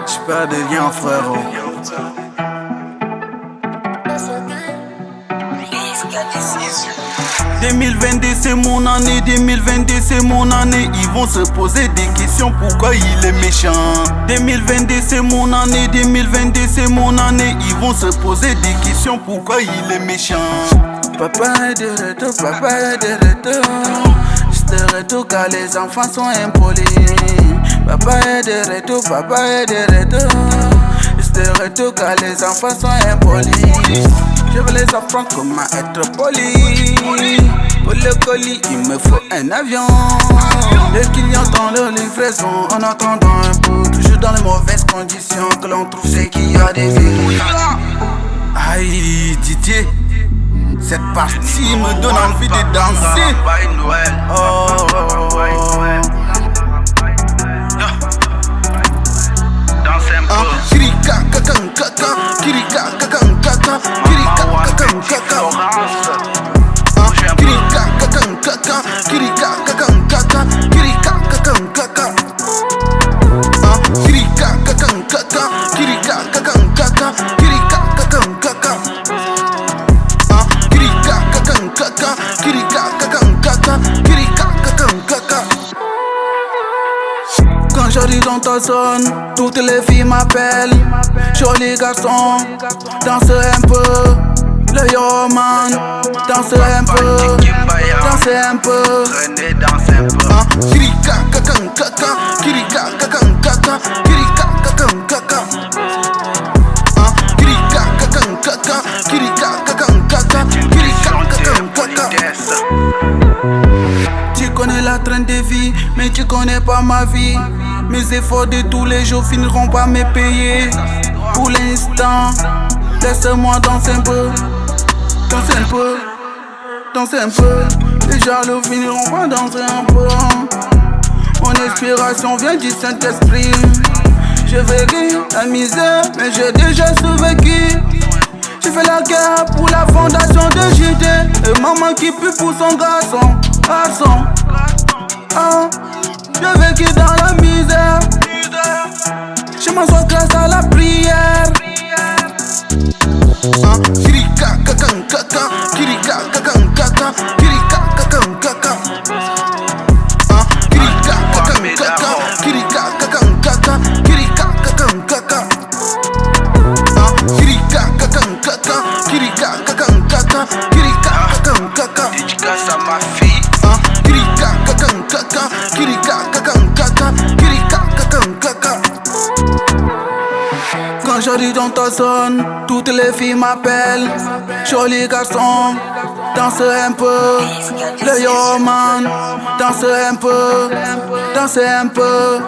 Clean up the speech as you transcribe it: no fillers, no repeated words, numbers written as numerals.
J'perds des liens, frérot. 2022 c'est mon année, 2022 c'est mon année. Ils vont se poser des questions, pourquoi il est méchant. 2022 c'est mon année, 2022 c'est mon année. Ils vont se poser des questions, pourquoi il est méchant. Papa est de retour, papa est de retour. J'te retour car les enfants sont impolis. Papa est de retour, papa est de retour. J'te retour car les enfants sont impolis. Je veux les apprendre comment être poli. Pour le colis, il me faut un avion. Les clients dans leur livraison, en attendant un peu. Toujours dans les mauvaises conditions que l'on trouve, c'est qu'il y a des vies. Aïe, Didier, cette partie me donne envie de danser. Oh, Kirika, kakan, kaka, kirika, kakan, kaka, kirika, kakan, kaka. Kirika, kakan, kaka, kirika, kakan, kaka, kirika, kakan, kaka. Kirika, kakan, kaka, kirika, kakan, kaka, kirika, kakan, kaka. Kirika, kakan, kaka, kirika, kakan, kaka, kirika, kakan, kaka. Quand j'arrive dans ta zone, toutes les filles m'appellent. Joli garçon, danse un peu. Le yo man, danse un peu. Danse un peu. Kirika, kakan, kaka, kirika, kakan, kaka, kirika, kakan, kaka. Kirika, kakan, kaka, kirika, kakan, kaka, kirika, kakan, kaka. Tu connais la train de vie, mais tu connais pas ma vie. Mes efforts de tous les jours finiront par me payer. Pour l'instant, laisse-moi danser un peu. Danser un peu, danser un peu. Les jaloux finiront par danser un peu. Mon inspiration vient du Saint-Esprit. J'ai vécu la misère, mais j'ai déjà survécu. J'ai fait la guerre pour la fondation de JD. Et maman qui pue pour son garçon. J'ai vécu dans la misère. Je m'en sors grâce à la prière. Kirika, kakan, kaka, kirika, kakan, kaka, kirika, kakan, kaka. Kirika, kakan, kaka, kirika, kakan, kaka, kirika, kakan, kaka. Kirika, kakan, kaka, kirika, kakan, kaka, kirika, kakan, kaka. Dédicace à ma fille. Kirika, kakan, kaka, kirika, kakan, kaka, kirika, kakan, kaka. Quand j'arrive dans ta zone, toutes les filles m'appellent. Joli garçon, danse un peu. Le yo man, danse un peu. Danse un peu.